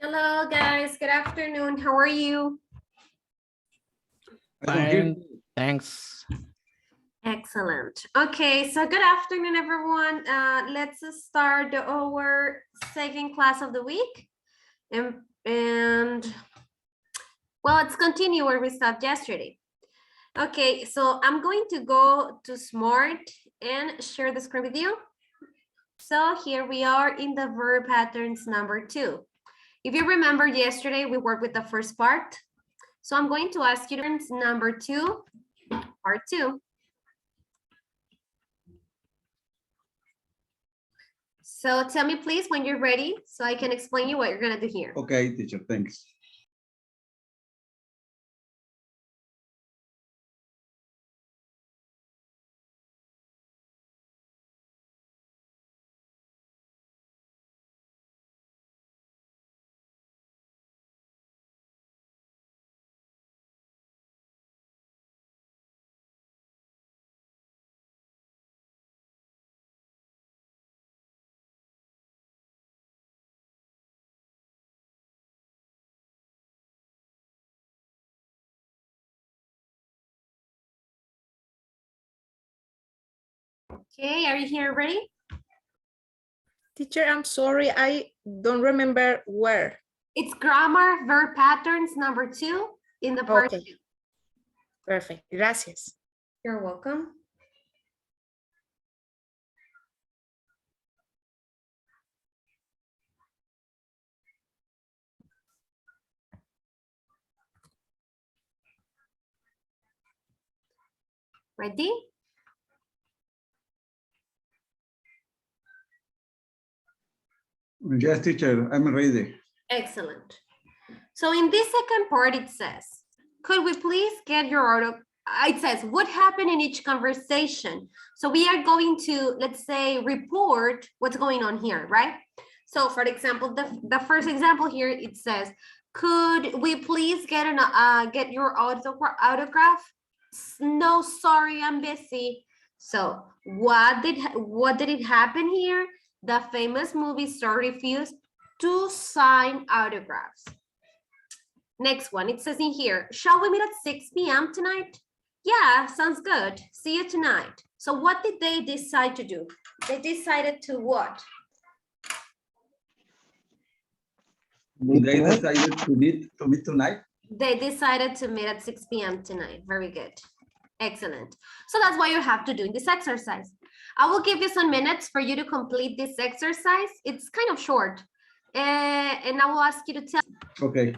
Hello, guys. Good afternoon. How are you? I don't hear. Fine, thanks. Excellent. Okay, so good afternoon, everyone. Let's start our second class of the week. And well, let's continue where we stopped yesterday. Okay, so I'm going to go to Smart and share the screen with you. So here we are in the verb patterns number 2. If you remember yesterday, we worked with the first part. So I'm going to ask you number 2, part 2. So tell me, please, when you're ready, so I can explain you what you're going to do here. Okay, teacher, thanks. Okay, are you here ready? Teacher, I'm sorry, I don't remember where. It's grammar verb patterns number 2 in the part Okay. 2. Perfect, gracias. You're welcome. Ready? Yes, teacher, I'm ready. Excellent. So in this second part, it says, could we please get your auto? It says, what happened in each conversation? So we are going to, let's say, report what's going on here, right? So for example, the first example here, it says, could we please get get your autograph? No, sorry, I'm busy. So what did it happen here? The famous movie star refused to sign autographs. Next one, it says in here, shall we meet at 6 p.m. tonight? Yeah, sounds good. See you tonight. So what did they decide to do? They decided to what? They decided to meet tonight. They decided to meet at 6 p.m. tonight. Very good. Excellent. So that's what you have to do in this exercise. I will give you some minutes for you to complete this exercise. It's kind of short. And I will ask you to tell. Okay.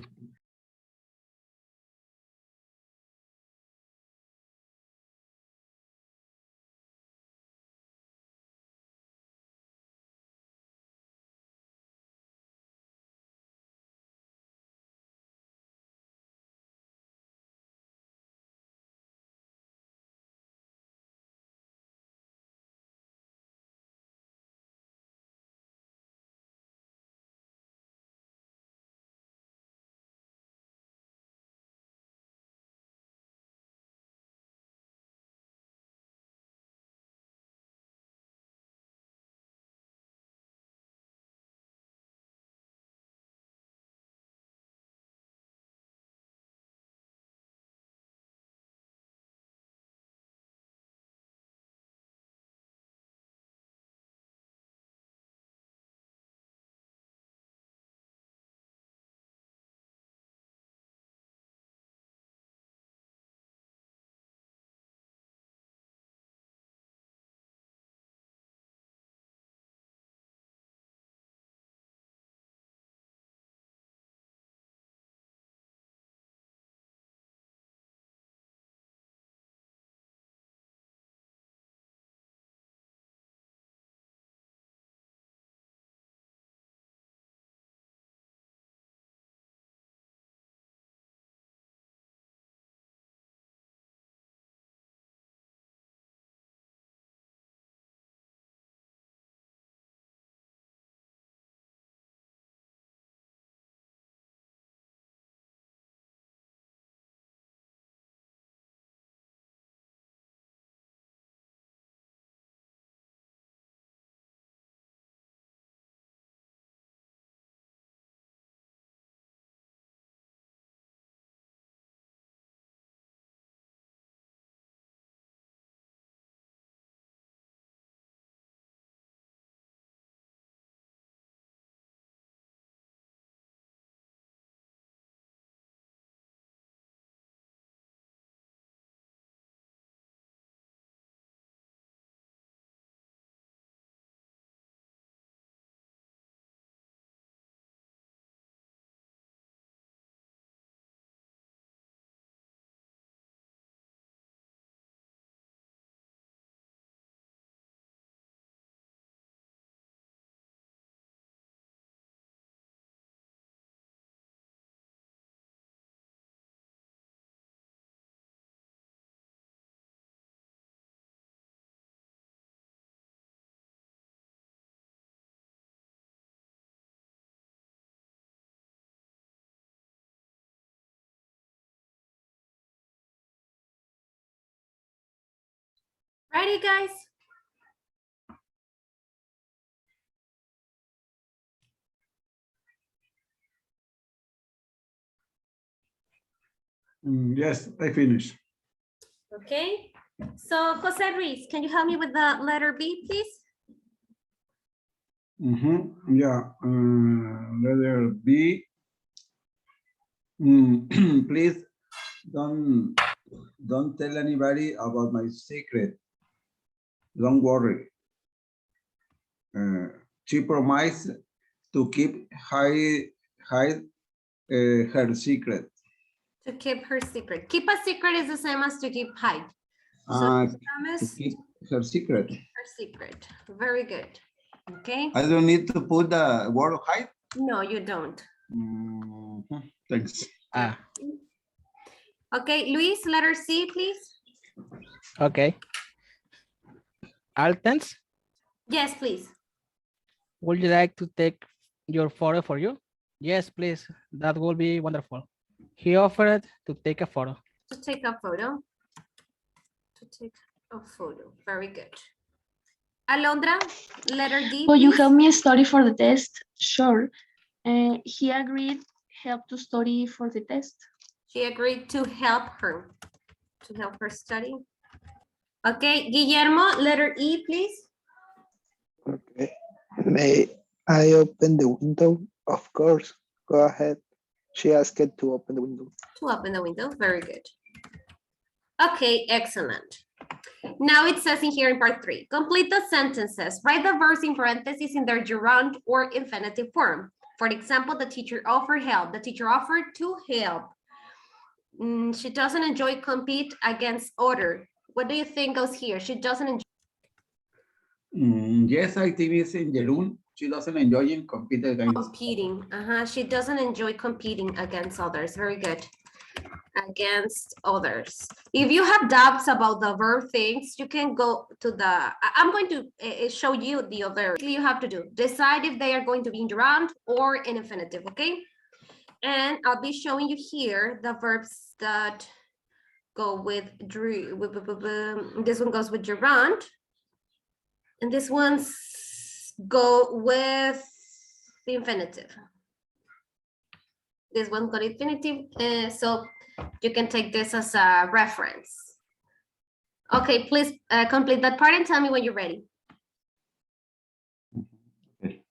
Ready, guys? Yes, I finished. Okay. So Jose Ruiz, can you help me with the letter B, please? Yeah, letter B. Please don't tell anybody about my secret. Don't worry. She promised to keep hide her secret. To keep her secret. Keep a secret is the same as to keep hide. So To promise keep her secret. her secret. Very good. Okay. I don't need to put the word hide. No, you don't. Thanks. Okay, Luis, letter C, please. Okay. Altens, Yes, please. would you like to take your photo for you? Yes, please. That will be wonderful. He offered to take a photo. To take a photo. To take a photo. Very good. Alondra, letter D, Will you please. help me study for the test? Sure. He agreed help to study for the test. She agreed to help her study. Okay, Guillermo, letter E, please. Okay. May I open the window? Of course. Go ahead. She asked to open the window. To open the window, very good. Okay, excellent. Now it says in here in part 3, complete the sentences. Write the verbs in parentheses in their gerund or infinitive form. For example, the teacher offered help. The teacher offered to help. She doesn't enjoy compete against other. What do you think goes here? She doesn't enjoy. Yes, I think it's in Jerun. She doesn't enjoy in compete against. Competing. She doesn't enjoy competing against others. Very good. Against others. If you have doubts about the verb things, you can go to the, I'm going to show you the other you have to do. Decide if they are going to be in gerund or in infinitive, okay? And I'll be showing you here the verbs that go with Drew. This one goes with gerund. And this one's go with the infinitive. This one's got infinitive. So you can take this as a reference. Okay, please complete that part and tell me when you're ready. Okay.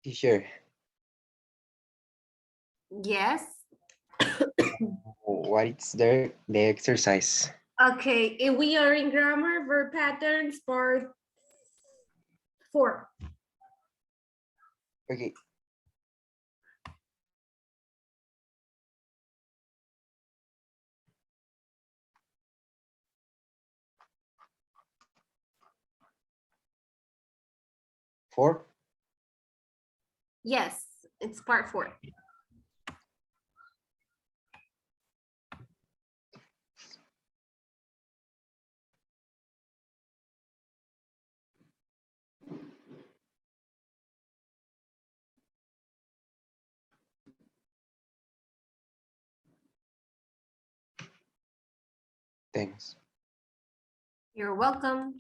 Teacher, Yes. what is the exercise? Okay, if we are in grammar, verb patterns, part 4. Okay. Four? Yes, it's part 4. Thanks. You're welcome.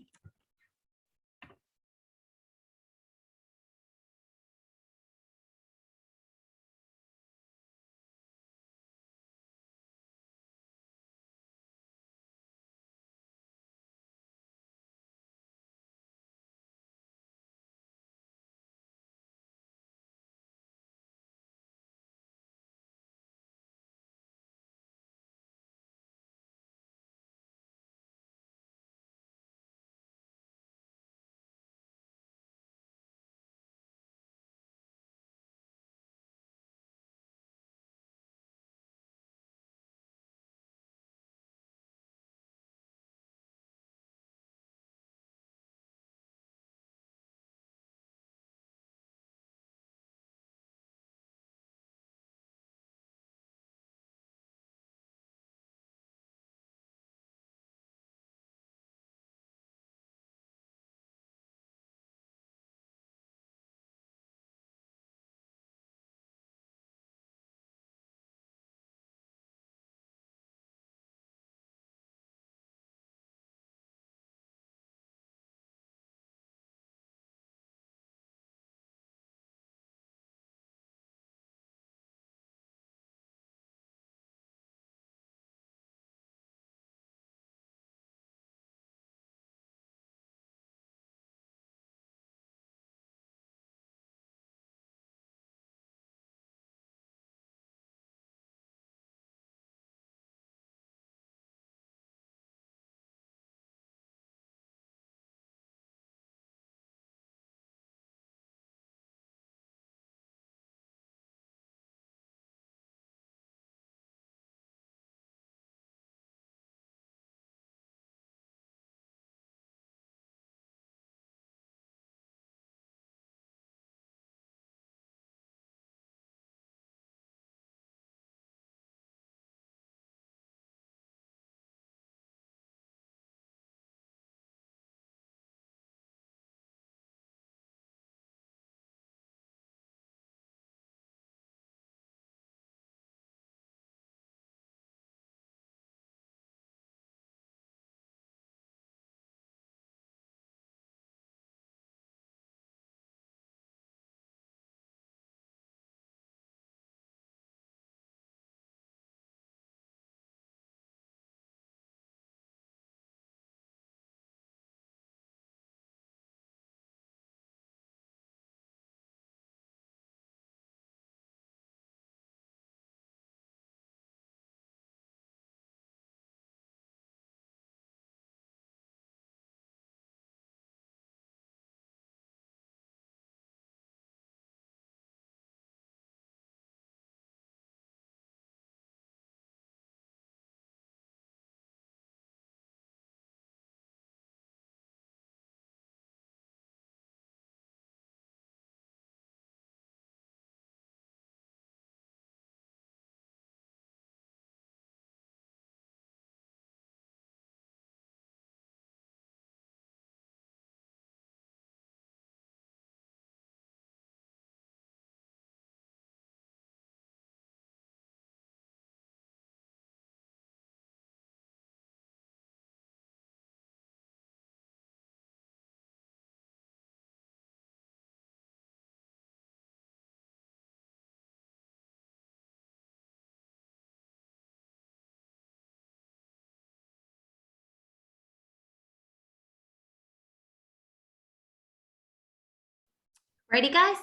Ready, guys?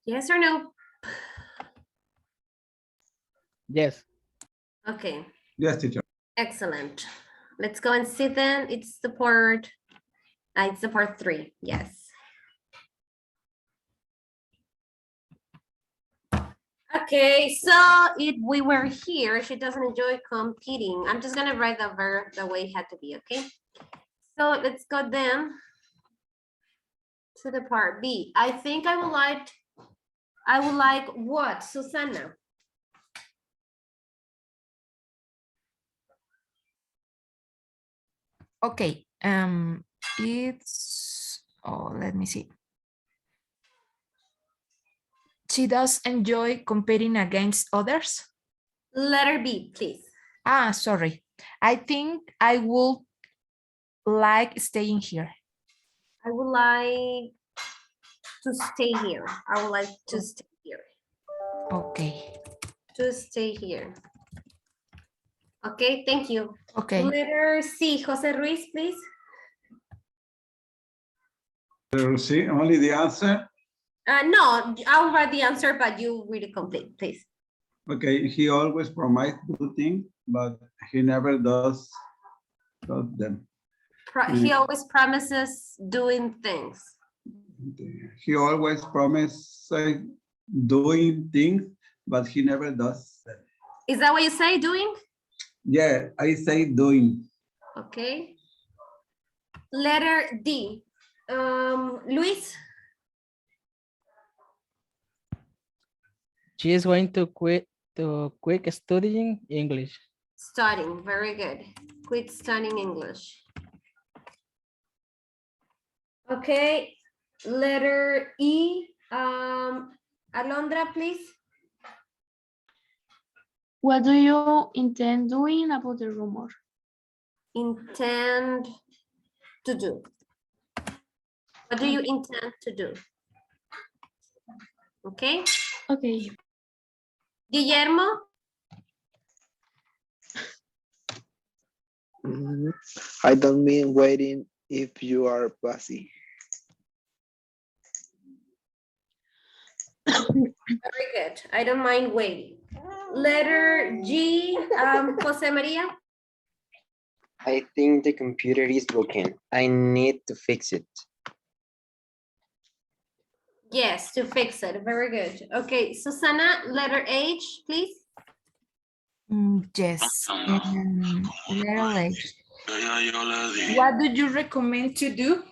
Yes or no? Yes. Okay, Yes, teacher. excellent. Let's go and see then. It's the part 3, yes. Okay, so if we were here, she doesn't enjoy competing. I'm just gonna write the verb the way it had to be, okay? So let's go then to the part B. I think I would like what, Susanna? Okay, it's, oh, let me see. She does enjoy competing against others. Letter B, please. Ah, sorry. I think I would like staying here. I would like to stay here. I would like to stay here. Okay, To stay here. Okay, thank you. okay. Letter C, Jose Ruiz, please. See, only the answer. No, I'll write the answer, but you read it complete, please. Okay, he always promises good things, but he never does them. He always promises doing things. He always promises doing things, but he never does them. Is that what you say, doing? Yeah, I say doing. Okay. Letter D. Luis, She is going to quit studying English. studying, very good. Quit studying English. Okay, letter E. Alondra, please. What do you intend doing about the rumor? Intend to do. What do you intend to do? Okay. Okay. Guillermo, I don't mean waiting if you are busy. very good. I don't mind waiting. Letter G, Jose Maria. I think the computer is broken. I need to fix it. Yes, to fix it. Very good. Okay, Susana, letter H, please. Yes. Letter H. What do you recommend to do?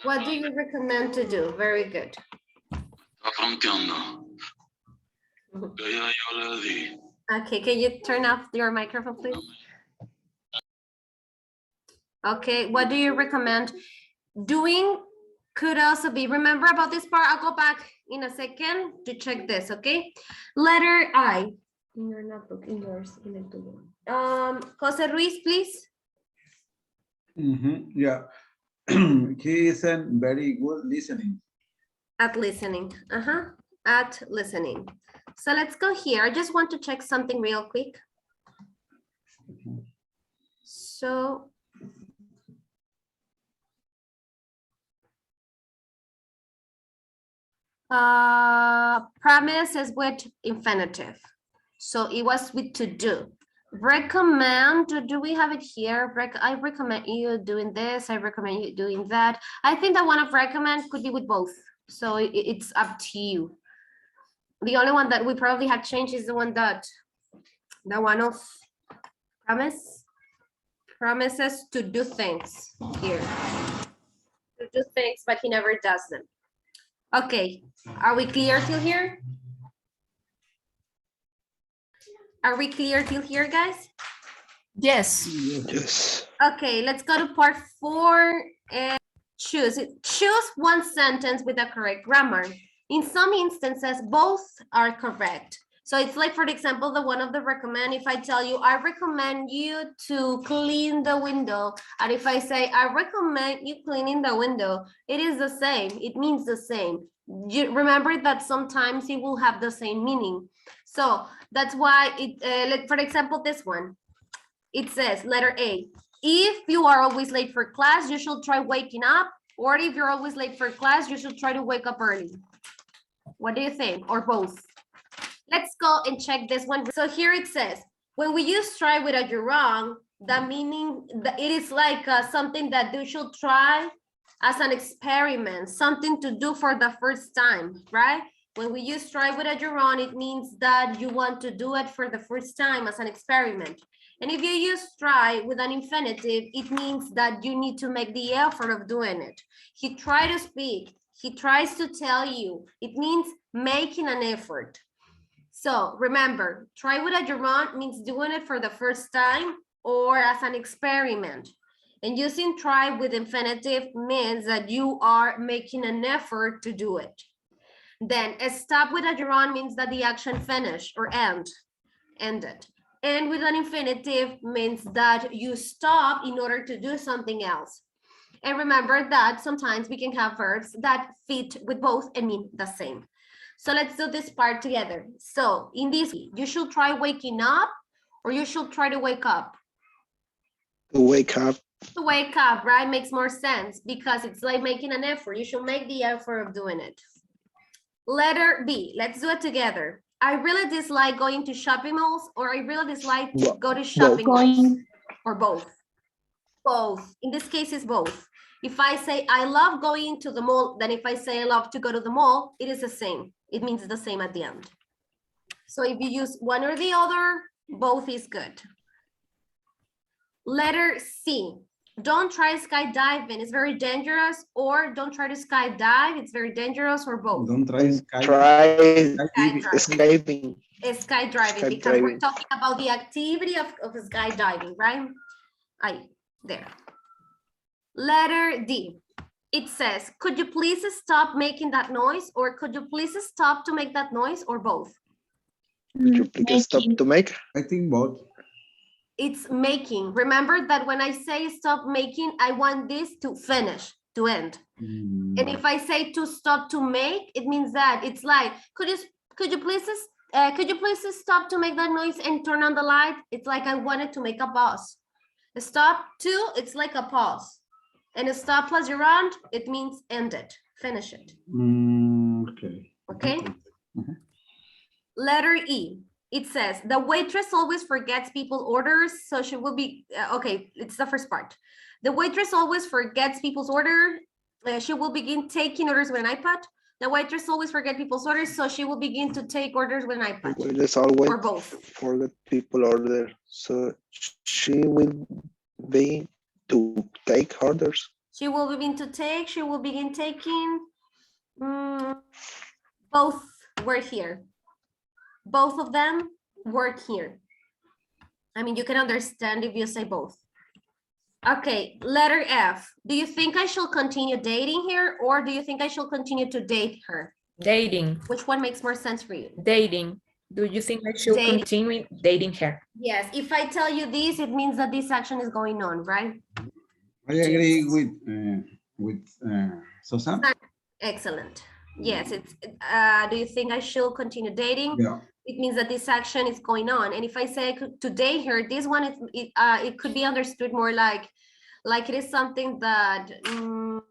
What do you recommend to do? Very good. Okay, can you turn off your microphone, please? Okay, what do you recommend? Doing could also be, remember about this part, I'll go back in a second to check this, okay? Letter I, in your notebook, in yours, in el tuyo. Jose Ruiz, please. Yeah, he isn't very good listening. At listening, at listening. So let's go here. I just want to check something real quick. So. Promise is with infinitive. So it was with to do. Recommend, do we have it here? I recommend you doing this. I recommend you doing that. I think that one of recommend could be with both. So it's up to you. The only one that we probably have changed is the one that, the one of promise. Promises to do things here. To do things, but he never does them. Okay, are we clear till here? Are we clear till here, guys? Yes. Yes. Okay, let's go to part 4 and choose. Choose one sentence with the correct grammar. In some instances, both are correct. So it's like, for example, the one of the recommend, if I tell you, I recommend you to clean the window. And if I say, I recommend you cleaning the window, it is the same. It means the same. You remember that sometimes it will have the same meaning. So that's why it, for example, this one, it says letter A, if you are always late for class, you should try waking up. Or if you're always late for class, you should try to wake up early. What do you think? Or both? Let's go and check this one. So here it says, when we use try without you're wrong, that meaning that it is like something that you should try as an experiment, something to do for the first time, right? When we use try without you're wrong, it means that you want to do it for the first time as an experiment. And if you use try with an infinitive, it means that you need to make the effort of doing it. He tried to speak. He tries to tell you. It means making an effort. So remember, try without your wrong means doing it for the first time or as an experiment. And using try with infinitive means that you are making an effort to do it. Then stop without your wrong means that the action finished or ended. And with an infinitive means that you stop in order to do something else. And remember that sometimes we can have verbs that fit with both and mean the same. So let's do this part together. So in this, you should try waking up or you should try to wake up. To wake up. To wake up, right? Makes more sense because it's like making an effort. You should make the effort of doing it. Letter B, let's do it together. I really dislike going to shopping malls or I really dislike to go to shopping malls or both. Both. In this case, it's both. If I say I love going to the mall, then if I say I love to go to the mall, it is the same. It means the same at the end. So if you use one or the other, both is good. Letter C, don't try skydiving, it's very dangerous, or don't try to skydive, it's very dangerous, or both. Don't try Skydiving. Skydiving, because we're talking about the activity of skydiving, right? There. Letter D, it says, could you please stop making that noise, or could you please stop to make that noise, or both? Could you please stop to make? I think both. It's making. Remember that when I say stop making, I want this to finish, to end. And if I say to stop to make, it means that it's like, could you please stop to make that noise and turn on the light? It's like I wanted to make a pause. A stop to, it's like a pause. And a stop plus you're on, it means end it, finish it. Okay. Okay. Letter E. It says the waitress always forgets people's orders, so she will be okay. It's the first part. The waitress always forgets people's order. She will begin taking orders with an iPad. The waitress always forget people's orders, so she will begin to take orders with an iPad. Waitress always or both. forget people order, so she will be to take orders. She will begin to take. She will begin taking. Both were here. Both of them work here. I mean, you can understand if you say both. Okay, letter F. Do you think I should continue dating here or do you think I should continue to date her? Dating. Which one makes more sense for you? Dating. Do you think I should Dating. continue dating her? Yes, if I tell you this, it means that this action is going on, right? I agree with Susan. Excellent. Yes, it's, do you think I should continue dating? Yeah. It means that this action is going on. And if I say to date her, this one, it could be understood more like it is something that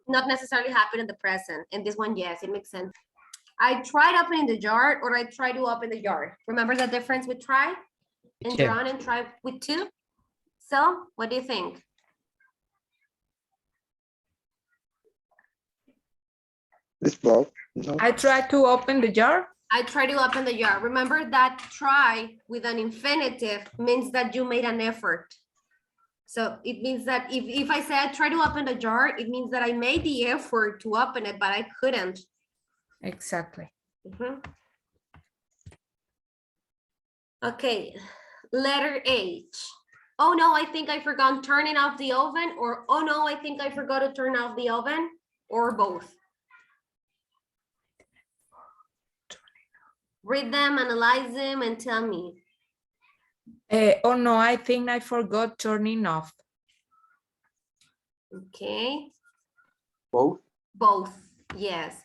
not necessarily happened in the present. And this one, yes, it makes sense. I tried opening the jar or I tried to open the jar. Remember the difference with try and Yeah. drawn and try with two? So what do you think? This Bob, no. I tried to open the jar. I try to open the jar. Remember that try with an infinitive means that you made an effort. So it means that if I say I try to open the jar, it means that I made the effort to open it, but I couldn't. Exactly. Okay, letter H. Oh no, I think I forgot turning off the oven, or oh no, I think I forgot to turn off the oven, or both. Read them, analyze them, and tell me. Oh no, I think I forgot turning off. Okay, Both. both, yes.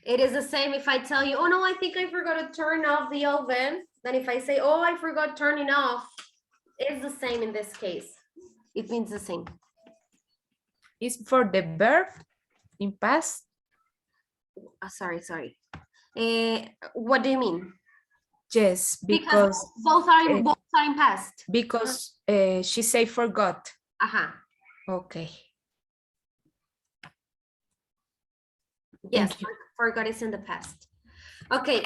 It is the same if I tell you, oh no, I think I forgot to turn off the oven. Then if I say, oh, I forgot turning off, it's the same in this case. It means the same. Is for the verb in past? Sorry. What do you mean? Yes, because both are in past. because she say forgot. Uh-huh. Okay. Yes, Thank you. forgot is in the past. Okay,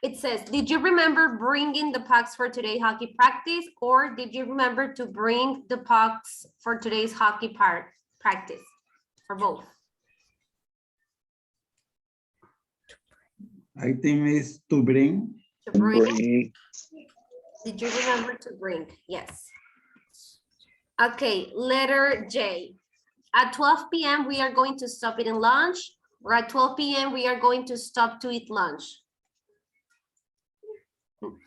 it says, did you remember bringing the pucks for today's hockey practice, or did you remember to bring the pucks for today's hockey practice? For both. I think it's to bring. To bring. Bring. Did you remember to bring? Yes. Okay, letter J. At 12 p.m. we are going to stop eating lunch, or at 12 p.m. we are going to stop to eat lunch.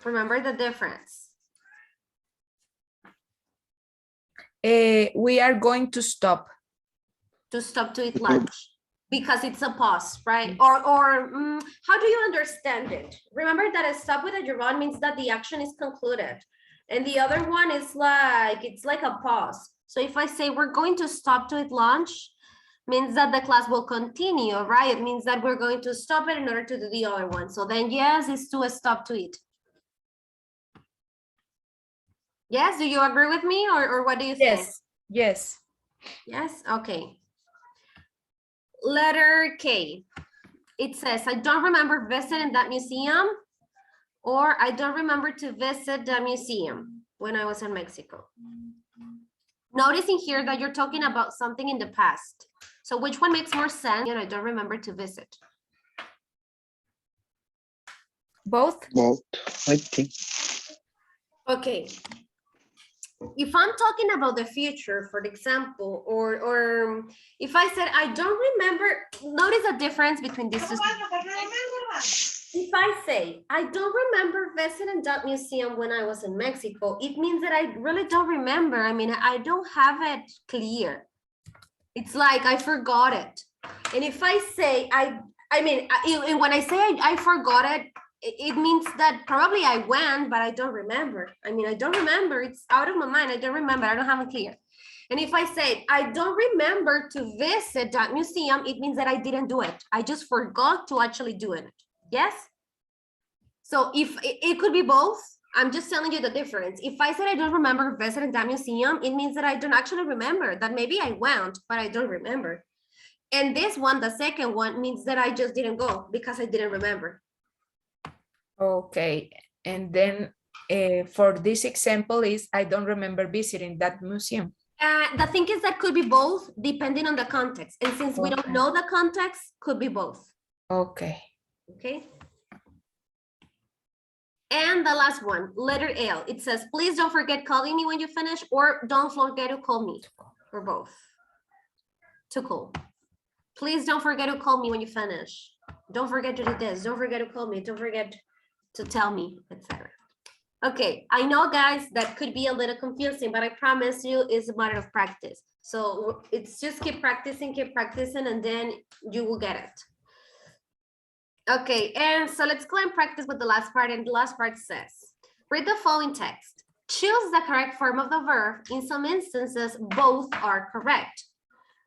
Remember the difference. We are going to stop. To stop to eat lunch, because it's a pause, right? Or how do you understand it? Remember that a stop with a gerund means that the action is concluded. And the other one is like, it's like a pause. So if I say we're going to stop to eat lunch, means that the class will continue, right? It means that we're going to stop it in order to do the other one. So then yes, it's to stop to eat. Yes, do you agree with me, or what do you think? Yes. Yes, okay. Letter K. It says, I don't remember visiting that museum, or I don't remember to visit the museum when I was in Mexico. Noticing here that you're talking about something in the past. So which one makes more sense? And I don't remember to visit. Both? Both, I think. Okay. If I'm talking about the future, for example, or if I said, I don't remember, notice the difference between these two. If I say, I don't remember visiting that museum when I was in Mexico, it means that I really don't remember. I mean, I don't have it clear. It's like I forgot it. And if I say, when I say I forgot it, it means that probably I went, but I don't remember. I mean, I don't remember. It's out of my mind. I don't remember. I don't have it clear. And if I say, I don't remember to visit that museum, it means that I didn't do it. I just forgot to actually do it. Yes? So if it could be both, I'm just telling you the difference. If I said I don't remember visiting that museum, it means that I don't actually remember, that maybe I went, but I don't remember. And this one, the second one, means that I just didn't go because I didn't remember. Okay, and then for this example is, I don't remember visiting that museum. The thing is that could be both depending on the context. And since we don't know the context, could be both. Okay. Okay. And the last one, letter L. It says, please don't forget calling me when you finish, or don't forget to call me, or both. To call. Please don't forget to call me when you finish. Don't forget to do this. Don't forget to call me. Don't forget to tell me, etc. Okay, I know, guys, that could be a little confusing, but I promise you it's a matter of practice. So it's just keep practicing, and then you will get it. Okay, and so let's go and practice with the last part. And the last part says, read the following text. Choose the correct form of the verb. In some instances, both are correct.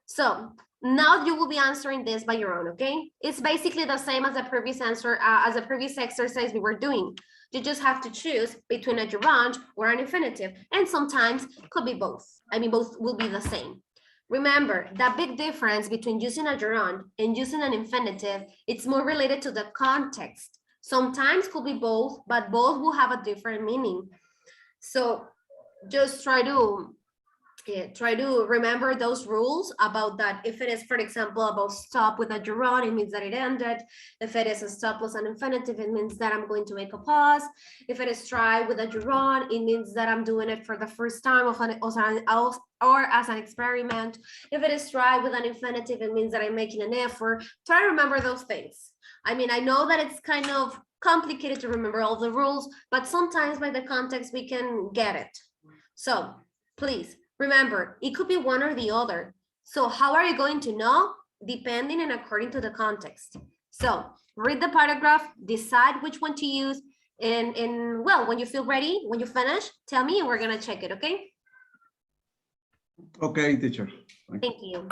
So now you will be answering this by your own, okay? It's basically the same as the previous answer, as the previous exercise we were doing. You just have to choose between a gerund or an infinitive, and sometimes could be both. I mean, both will be the same. Remember, the big difference between using a gerund and using an infinitive, it's more related to the context. Sometimes could be both, but both will have a different meaning. So just try to remember those rules about that. If it is, for example, about stop with a gerund, it means that it ended. If it is a stop plus an infinitive, it means that I'm going to make a pause. If it is try with a gerund, it means that I'm doing it for the first time or as an experiment. If it is try with an infinitive, it means that I'm making an effort. Try to remember those things. I mean, I know that it's kind of complicated to remember all the rules, but sometimes by the context we can get it. So please remember, it could be one or the other. So how are you going to know? Depending and according to the context. So read the paragraph, decide which one to use, and well, when you feel ready, when you finish, tell me and we're gonna check it, okay? Okay, teacher. Thank you.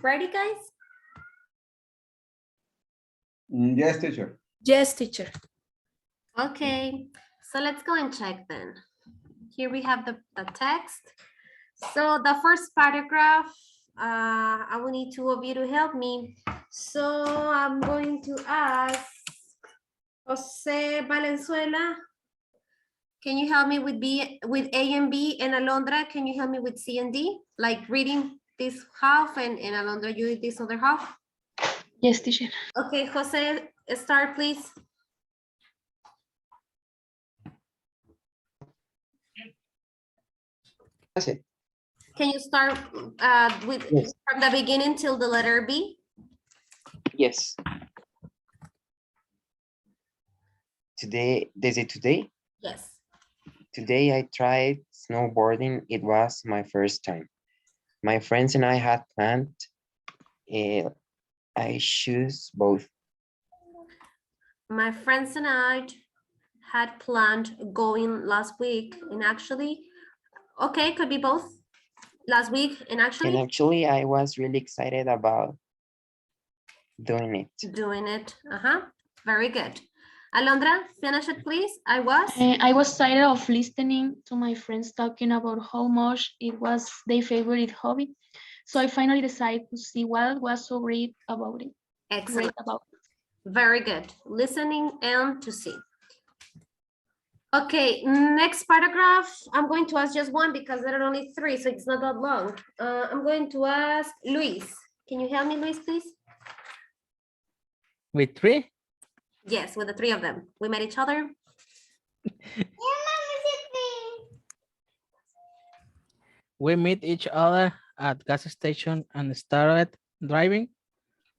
Ready, guys? Yes, teacher. Yes, teacher. Okay, so let's go and check then. Here we have the text. So the first paragraph, I will need two of you to help me. So I'm going to ask Jose Valenzuela. Can you help me with A and B, and Alondra, can you help me with C and D? Like reading this half and Alondra, you read this other half? Yes, teacher. Okay, Jose, start please. That's it. Can you start with Yes. from the beginning till the letter B? Yes. Today, is it today? Yes. Today I tried snowboarding. It was my first time. My friends and I had planned. I choose both. My friends and I had planned going last week, and actually, okay, could be both. Last week and And actually actually, I was really excited about doing it. doing it. Very good. Alondra, finish it, please. I was. I was tired of listening to my friends talking about how much it was their favorite hobby. So I finally decided to see what was so great about it. Excellent. Very good. Listening and to see. Okay, next paragraph. I'm going to ask just one because there are only three, so it's not that long. I'm going to ask Luis. Can you help me, Luis, please? With 3? Yes, with the three of them. We met each other. We meet each other at gas station and started driving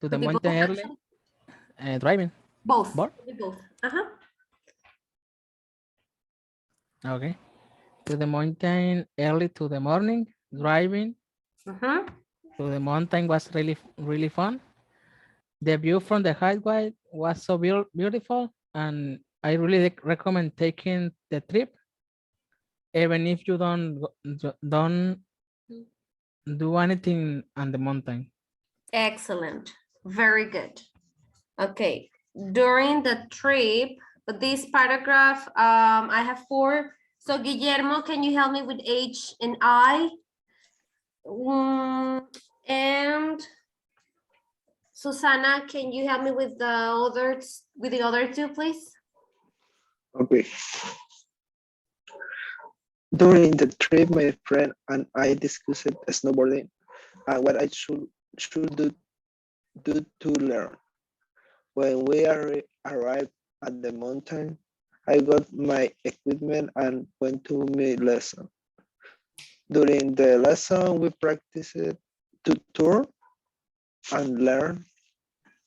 to the Could be both, mountain early. actually. Driving. Both. Both? Could be both. Okay. To the mountain early to the morning. Driving to the mountain was really fun. The view from the highway was so beautiful, and I really recommend taking the trip, even if you don't do anything on the mountain. Excellent. Very good. Okay. During the trip, this paragraph, I have 4. So Guillermo, can you help me with H and I? And Susana, can you help me with the other 2, please? Okay. During the trip, my friend and I discussed snowboarding and what I should do to learn. When we arrived at the mountain, I got my equipment and went to my lesson. During the lesson, we practiced to turn and learn.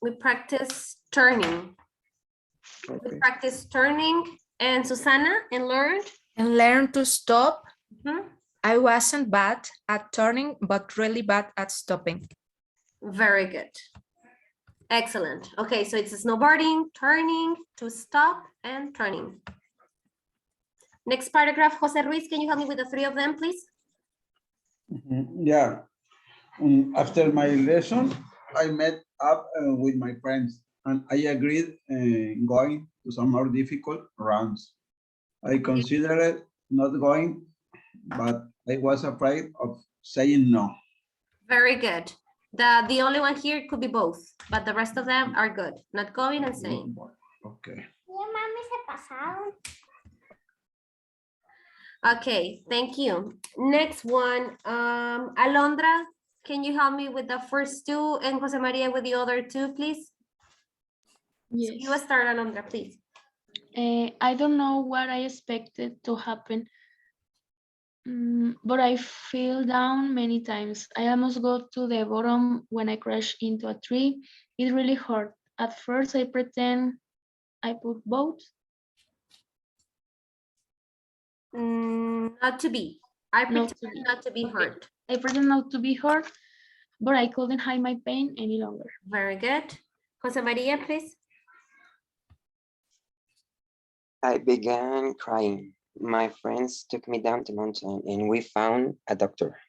We practice turning. Okay. We practice turning. And Susana, and learned? And learn to stop. Mhm. I wasn't bad at turning, but really bad at stopping. Very good. Excellent. Okay, so it's snowboarding, turning, to stop, and turning. Next paragraph, Jose Ruiz, can you help me with the 3 of them, please? Yeah. After my lesson, I met up with my friends and I agreed going to some more difficult rounds. I considered not going, but I was afraid of saying no. Very good. The only one here could be both, but the rest of them are good. Not going and saying. Okay. Okay, thank you. Next one, Alondra, can you help me with the first 2 and Jose Maria with the other 2, please? Yes. So you start, Alondra, please. I don't know what I expected to happen, but I fell down many times. I almost got to the bottom when I crashed into a tree. It really hurt. At first, I pretend I put both. Not to be. I pretend not to be hurt. I pretend not to be hurt, but I couldn't hide my pain any longer. Very good. Jose Maria, please. I began crying. My friends took me down the mountain and we found a doctor.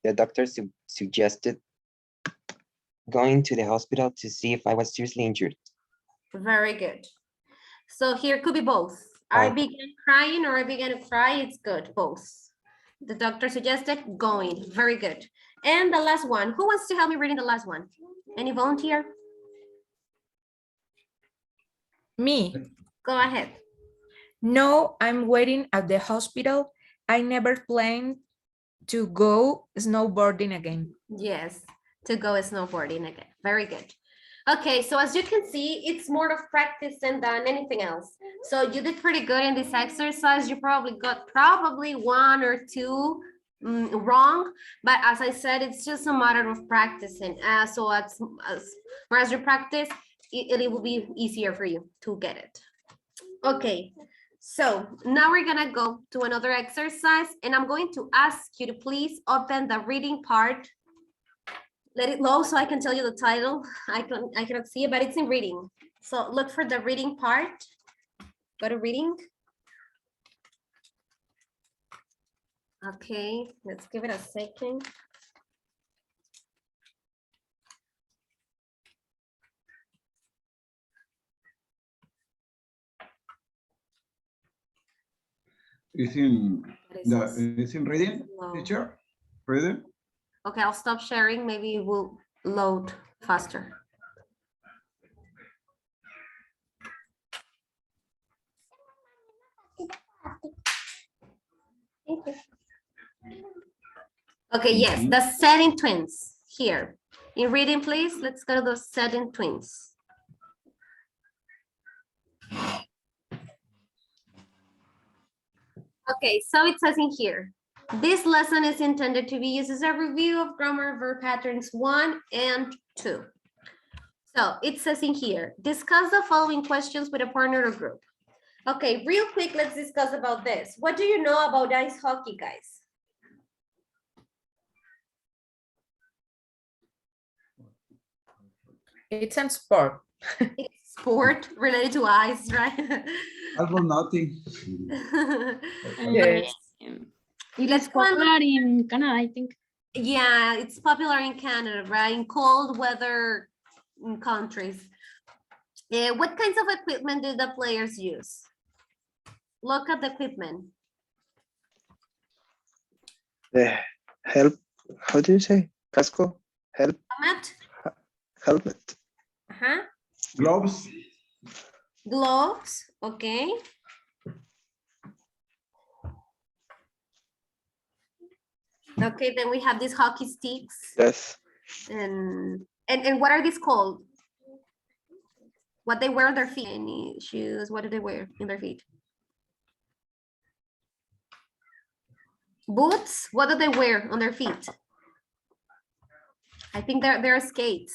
The doctor suggested going to the hospital to see if I was seriously injured. Very good. So here could be both. I Oh. began crying or I began to cry. It's good, both. The doctor suggested going. Very good. And the last one. Who wants to help me reading the last one? Any volunteer? Me. Go ahead. No, I'm waiting at the hospital. I never planned to go snowboarding again. Yes, to go snowboarding again. Very good. Okay, so as you can see, it's more of practicing than anything else. So you did pretty good in this exercise. You probably got one or two wrong, but as I said, it's just a matter of practicing. So as far as you practice, it will be easier for you to get it. Okay, so now we're gonna go to another exercise, and I'm going to ask you to please open the reading part. Let it low so I can tell you the title. I cannot see it, but it's in reading. So look for the reading part. Go to reading. Okay, let's give it a second. It's in reading, Low. teacher? Reading? Okay, I'll stop sharing. Maybe it will load faster. Okay, yes, the setting twins here. In reading, please, let's go to the setting twins. Okay, so it says in here, this lesson is intended to be used as a review of grammar verb patterns 1 and 2. So it says in here, discuss the following questions with a partner or group. Okay, real quick, let's discuss about this. What do you know about ice hockey, guys? It's a sport. It's sport related to ice, right? Almost nothing. Yes. It Let's is go and look- popular in Canada, I think. Yeah, it's popular in Canada, right? In cold weather countries. What kinds of equipment do the players use? Look at the equipment. The help, how do you say? Casco? Help, Helmet, helmet. Gloves, gloves, okay. Okay, then we have these hockey sticks. Yes. And what are these called? What they wear on their feet? Any shoes? What do they wear in their feet? Boots? What do they wear on their feet? I think they're skates.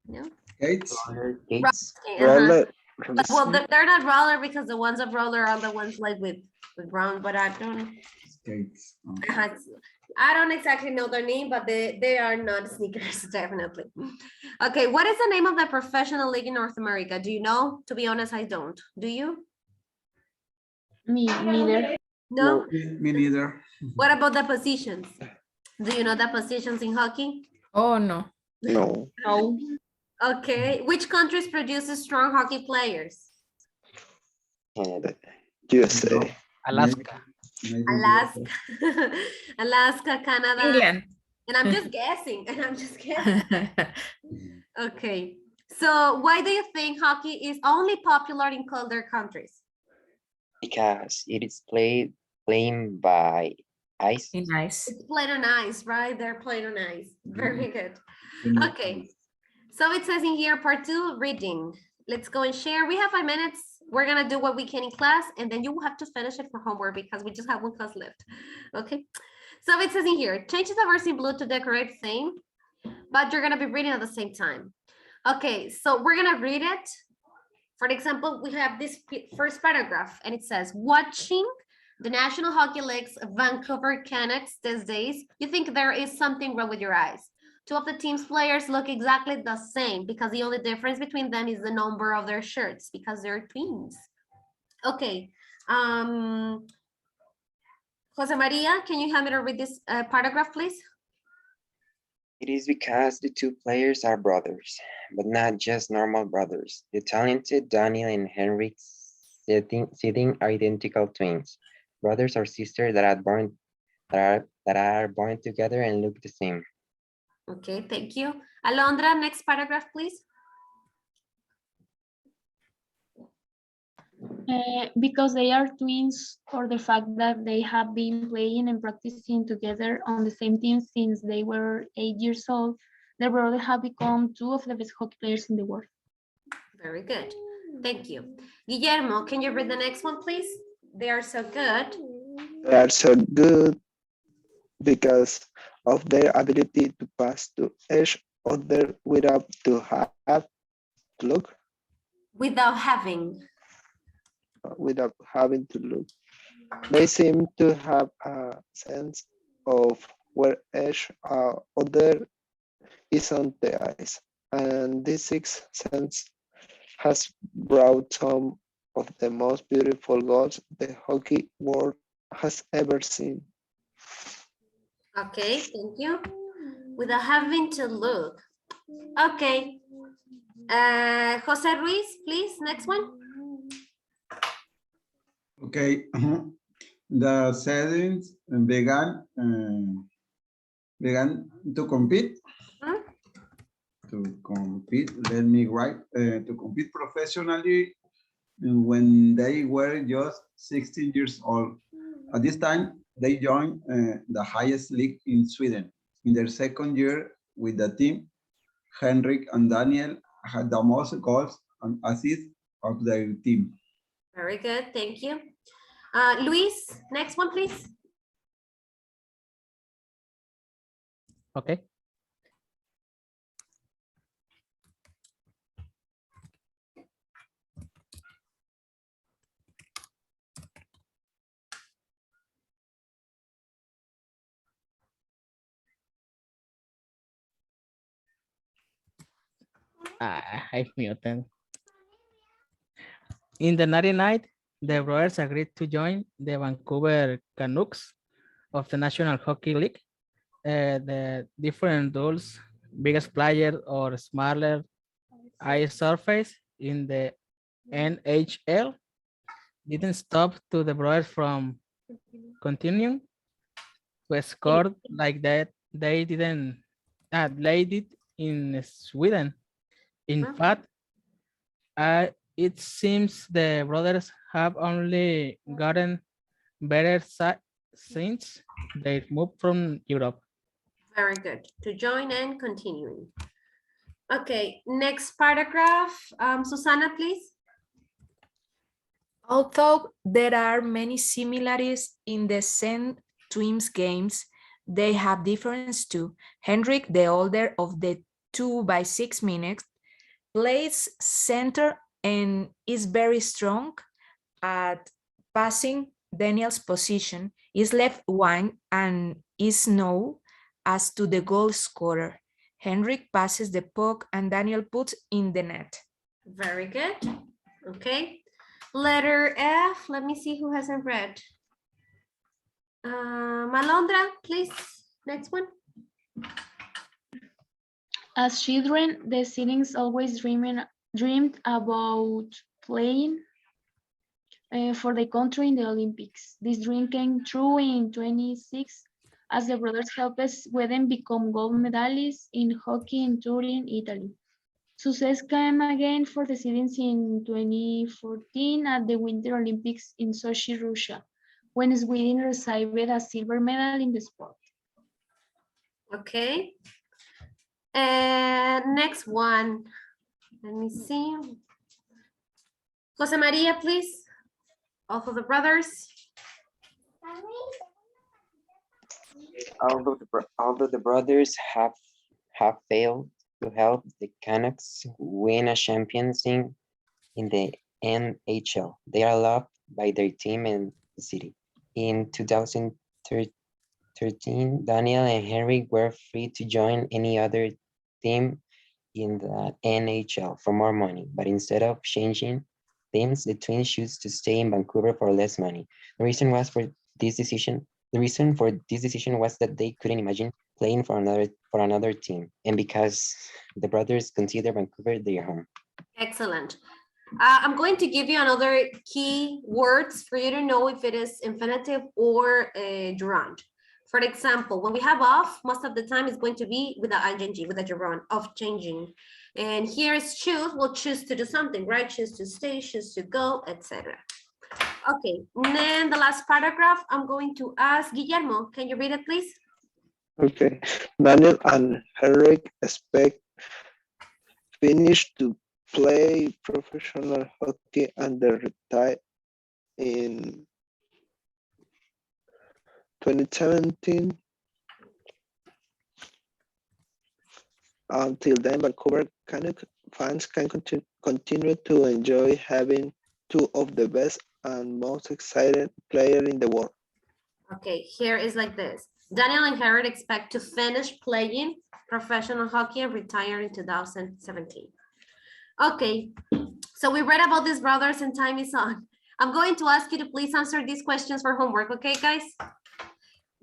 No? skates, Gates. Roller. But, well, they're not roller because the ones of roller are the ones like with round, but I don't. skates. I don't exactly know their name, but they are not sneakers, definitely. Okay, what is the name of the professional league in North America? Do you know? To be honest, I don't. Do you? Me neither. No? Me neither. What about the positions? Do you know the positions in hockey? Oh, no. No. No. Okay, which countries produces strong hockey players? Canada. USA. Alaska. Maybe Alaska, Alaska, Canada. England. And I'm just guessing, Okay, so why do you think hockey is only popular in colder countries? Because it is playing by ice. Nice. It's played on ice, right? They're played on ice. Very good. so. Okay, so it says in here, part 2, reading. Let's go and share. We have 5 minutes. We're gonna do what we can in class, and then you will have to finish it for homework because we just have 1 class left. Okay, so it says in here, change the verse in blue to the correct thing, but you're gonna be reading at the same time. Okay, so we're gonna read it. For example, we have this first paragraph, and it says, watching the National Hockey League's Vancouver Canucks these days, you think there is something wrong with your eyes. 2 of the team's players look exactly the same because the only difference between them is the number of their shirts because they're twins. Okay. Jose Maria, can you help me to read this paragraph, please? It is because the two players are brothers, but not just normal brothers. The talented Daniel and Henrik sitting are identical twins, brothers or sisters that are born together and look the same. Okay, thank you. Alondra, next paragraph, please. Because they are twins, or the fact that they have been playing and practicing together on the same team since they were 8 years old, their brothers have become two of the best hockey players in the world. Very good. Thank you. Guillermo, can you read the next one, please? They are so good. They are so good because of their ability to pass to each other without to have to look, Without having. without having to look. They seem to have a sense of where each other is on the ice, and this sixth sense has brought some of the most beautiful goals the hockey world has ever seen. Okay, thank you. Without having to look. Okay. Jose Ruiz, please, next one. Okay. The settings began to compete. Hmm? To compete, let me write, to compete professionally when they were just 16 years old. At this time, they joined the highest league in Sweden. In their second year with the team, Henrik and Daniel had the most goals and assists of their team. Very good, thank you. Luis, next one, please. Okay. I muted. In the 99, the brothers agreed to join the Vancouver Canucks of the National Hockey League. The different rules, biggest player or smaller ice surface in the NHL didn't stop to the brothers from continuing to score like that. They didn't they did in Sweden. In fact, it seems the brothers have only gotten better since they moved from Europe. Very good, to join and continuing. Okay, next paragraph. Susanna, please. Although there are many similarities in the St. Twins games, they have difference too. Henrik, the older of the 2x6 minutes, plays center and is very strong at passing. Daniel's position is left wing and is known as to the goal scorer. Henrik passes the puck and Daniel puts in the net. Very good. Okay. Letter F. Let me see who hasn't read. Malondra, please. Next one. As children, the siblings always dreamed about playing for the country in the Olympics. This dream came true in 26 as the brothers helped Sweden become gold medalists in hockey in Turin, Italy. Success came again for the siblings in 2014 at the Winter Olympics in Sochi, Russia, when Sweden received a silver medal in the sport. Okay. And next one. Let me see. Jose Maria, please. Also the brothers. Although the brothers have failed to help the Canucks win a championship in the NHL, they are loved by their team and the city. In 2013, Daniel and Henry were free to join any other team in the NHL for more money, but instead of changing teams, the twins choose to stay in Vancouver for less money. The reason for this decision was that they couldn't imagine playing for another team, and because the brothers consider Vancouver their home. Excellent. I'm going to give you another key words for you to know if it is infinitive or gerund. For example, when we have off, most of the time it's going to be with the ing, with the gerund, of changing. And here is choose, we'll choose to do something, right? Choose to stay, choose to go, etc. Okay, and then the last paragraph, I'm going to ask Guillermo, can you read it, please? Okay. Daniel and Henrik expect finish to play professional hockey and they retire in 2017. Until then, Vancouver Canucks fans can continue to enjoy having two of the best and most exciting players in the world. Okay, here is like this. Daniel and Henrik expect to finish playing professional hockey and retire in 2017. Okay, so we read about these brothers and time is on. I'm going to ask you to please answer these questions for homework, okay, guys?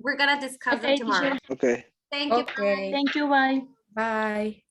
We're gonna discuss them Okay, tomorrow. teacher. Okay. Thank you. Okay. Thank you, bye. Bye.